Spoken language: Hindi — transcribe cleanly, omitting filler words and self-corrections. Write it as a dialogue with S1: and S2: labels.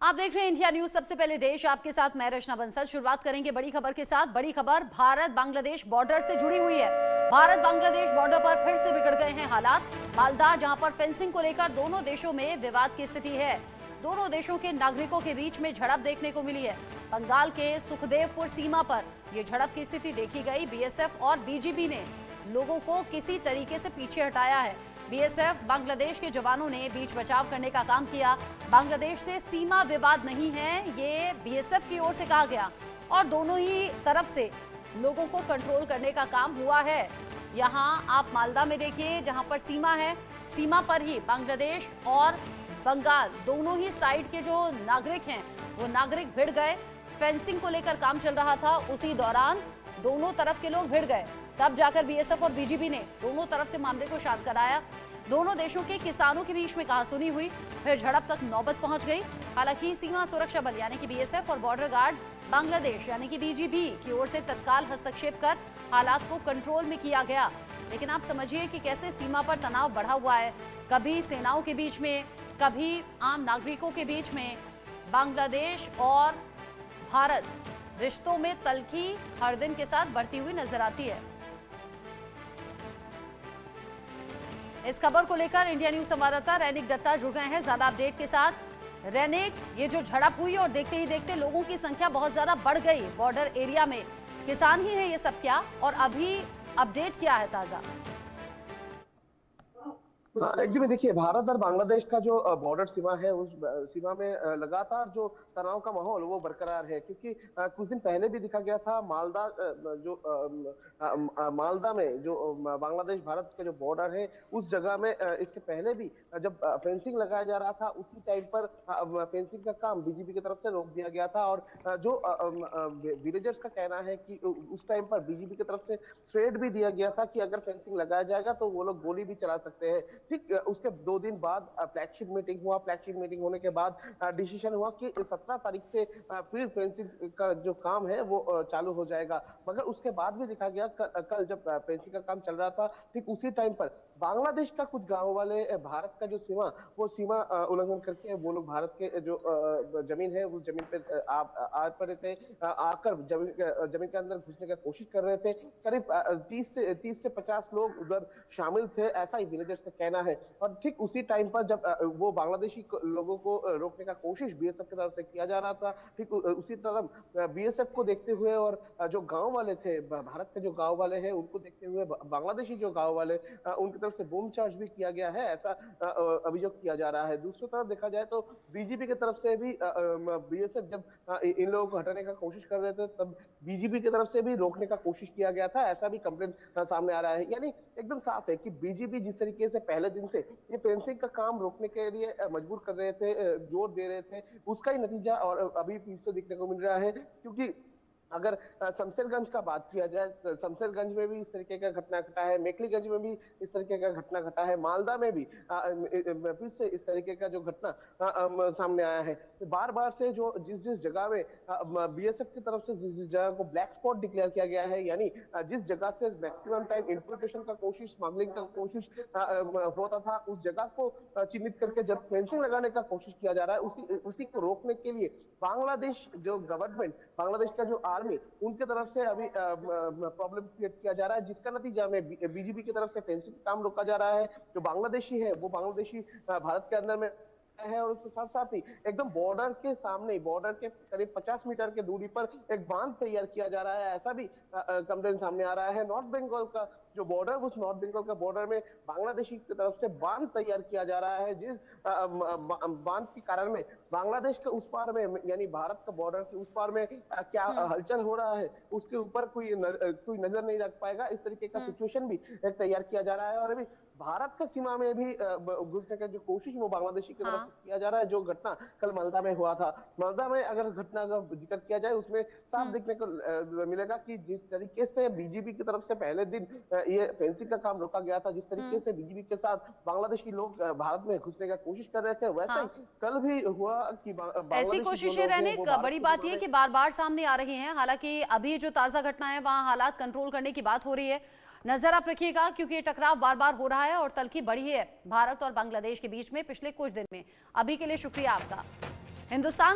S1: आप देख रहे हैं इंडिया न्यूज। सबसे पहले देश, आपके साथ मैं रचना बंसल। शुरुआत करेंगे बड़ी खबर के साथ। बड़ी खबर भारत बांग्लादेश बॉर्डर से जुड़ी हुई है। भारत बांग्लादेश बॉर्डर पर फिर से बिगड़ गए हैं हालात। मालदा, जहां पर फेंसिंग को लेकर दोनों देशों में विवाद की स्थिति है। दोनों देशों के नागरिकों के बीच में झड़प देखने को मिली है। बंगाल के सुखदेवपुर सीमा पर यह झड़प की स्थिति देखी गई। बीएसएफ और बीजीबी ने लोगों को किसी तरीके से पीछे हटाया है। बीएसएफ, बांग्लादेश के जवानों ने बीच बचाव करने का काम किया। बांग्लादेश से सीमा विवाद नहीं है, ये बीएसएफ की ओर से कहा गया और दोनों ही तरफ से लोगों को कंट्रोल करने का काम हुआ है। यहां आप मालदा में देखिए, जहां पर सीमा है, सीमा पर ही बांग्लादेश और बंगाल दोनों ही साइड के जो नागरिक हैं वो नागरिक भिड़ गए। फेंसिंग को लेकर काम चल रहा था, उसी दौरान दोनों तरफ के लोग भिड़ गए। तब जाकर बीएसएफ और बीजीबी ने दोनों तरफ से मामले को शांत कराया। दोनों देशों के किसानों के बीच में कहासुनी हुई, फिर झड़प तक नौबत पहुंच गई। हालांकि सीमा सुरक्षा बल यानी कि बीएसएफ और बॉर्डर गार्ड बांग्लादेश यानी कि बीजीबी की ओर से तत्काल हस्तक्षेप कर हालात को कंट्रोल में किया गया। लेकिन आप समझिए कि कैसे सीमा पर तनाव बढ़ा हुआ है, कभी सेनाओं के बीच में, कभी आम नागरिकों के बीच में। बांग्लादेश और भारत रिश्तों में तल्खी हर दिन के साथ बढ़ती हुई नजर आती है। इस खबर को लेकर इंडिया न्यूज संवाददाता रैनिक दत्ता जुड़ गए हैं ज्यादा अपडेट के साथ। रैनिक, ये जो झड़प हुई और देखते ही देखते लोगों की संख्या बहुत ज्यादा बढ़ गई बॉर्डर एरिया में, किसान ही है ये सब क्या, और अभी अपडेट क्या है ताजा?
S2: एक्चुअली देखिए, भारत और बांग्लादेश का जो बॉर्डर सीमा है, उस सीमा में लगातार जो तनाव का माहौल वो बरकरार है। क्योंकि कुछ दिन पहले भी दिखा गया था मालदा मालदा में जो बांग्लादेश भारत का जो बॉर्डर है उस जगह में इसके पहले भी जब फेंसिंग लगाया जा रहा था, उसी टाइम पर फेंसिंग का काम बीजीबी की तरफ से रोक दिया गया था। और जो विलेजर्स का कहना है कि उस टाइम पर बीजीबी की तरफ से थ्रेट भी दिया गया था कि अगर फेंसिंग लगाया जाएगा तो वो लोग गोली भी चला सकते हैं। ठीक उसके 2 दिन बाद फ्लैगशिप मीटिंग हुआ। फ्लैगशिप मीटिंग होने के बाद डिसीजन हुआ कि 17 तारीख से फिर फेंसिंग का जो काम है वो चालू हो जाएगा। मगर उसके बाद भी देखा गया कल जब फेंसिंग का काम चल रहा था, ठीक उसी टाइम पर बांग्लादेश का कुछ गांव वाले भारत का जो सीमा उल्लंघन करके वो लोग भारत के जो जमीन है उस जमीन पे आ पड़े थे। आकर जमीन के अंदर घुसने की कोशिश कर रहे थे। करीब 30 से 50 लोग उधर शामिल थे, ऐसा ही विलेजर्स का कहना है। और ठीक उसी टाइम पर जब वो बांग्लादेशी लोगों को रोकने का कोशिश बीएसएफ की तरफ से किया जा रहा था, ठीक उसी तरह बीएसएफ को देखते हुए और जो गांव वाले थे, भारत के जो गांव वाले हैं उनको देखते हुए बांग्लादेशी जो गांव वाले उनकी तरफ से बम चार्ज भी किया गया है, ऐसा अभियोग किया जा रहा है। दूसरी तरफ देखा जाए तो बीजीबी की तरफ से भी बीएसएफ जब इन लोगों को हटाने का कोशिश कर रहे थे तब बीजीबी की तरफ से भी रोकने का कोशिश किया गया था, ऐसा भी कंप्लेंट सामने आ रहा है। यानी एकदम साफ है कि बीजीबी जिस तरीके से पहले दिन से ये फेंसिंग का काम रोकने के लिए मजबूर कर रहे थे, जोर दे रहे थे, उसका ही नतीजा और अभी पीछे दिखने को मिल रहा है। क्योंकि अगर शमशेरगंज का बात किया जाए तो शमशेरगंज में भी इस तरीके का घटना घटा है, मेखलीगंज में भी इस तरीके का घटना घटा है, मालदा में भी फिर से इस तरीके का जो घटना सामने आया है। तो बार बार से जो जिस जगह में बीएसएफ की तरफ से जिस जगह को ब्लैक स्पॉट डिक्लेयर किया गया है, यानी जिस जगह से मैक्सिमम टाइम इंफिल्ट्रेशन का कोशिश, स्मगलिंग का कोशिश होता था, उस जगह को चिन्हित करके जब फेंसिंग लगाने का कोशिश किया जा रहा है, उसी को रोकने के लिए बांग्लादेश जो गवर्नमेंट, बांग्लादेश का जो आर्मी, उनके तरफ से अभी प्रॉब्लम क्रिएट किया जा रहा है, जिसका नतीजा में बीजीबी की तरफ से फेंसिंग काम रोका जा रहा है। जो बांग्लादेशी है वो बांग्लादेशी भारत के अंदर में है और उसके साथ साथ ही एकदम बॉर्डर के सामने, बॉर्डर के करीब 50 मीटर की दूरी पर एक बांध तैयार किया जा रहा है, ऐसा भी कंप्लेंट सामने आ रहा है। नॉर्थ बंगाल का जो बॉर्डर, उस नॉर्थ बंगाल का बॉर्डर में बांग्लादेशी की तरफ से बांध तैयार किया जा रहा है, जिस बांध के कारण में बांग्लादेश के उस पार में यानी भारत का बॉर्डर के उस पार में क्या हलचल हो रहा है उसके ऊपर कोई नजर नहीं रख पाएगा। इस तरीके का सिचुएशन भी एक तैयार किया जा रहा है। और अभी भारत का सीमा में भी घुसने का जो कोशिश वो बांग्लादेशी की तरफ से किया जा रहा है। जो घटना कल मालदा में हुआ था, मालदा में अगर घटना का जिक्र किया जाए उसमें साफ देखने को मिलेगा कि जिस तरीके से बीजीबी की तरफ से पहले दिन ये फेंसिंग का काम रोका गया था, जिस तरीके से बीजीबी के साथ बांग्लादेशी लोग भारत में घुसने का कोशिश कर रहे थे, वैसा ही कल भी हुआ कि
S1: ऐसी कोशिशें रहने बड़ी बात यह कि बार बार सामने आ रही हैं। हालांकि अभी जो ताजा घटना है वहां हालात कंट्रोल करने की बात हो रही है। नजर आप रखिएगा क्योंकि ये टकराव बार बार हो रहा है और तल्खी बढ़ी है भारत और बांग्लादेश के बीच में पिछले कुछ दिन में। अभी के लिए शुक्रिया आपका। हिंदुस्तान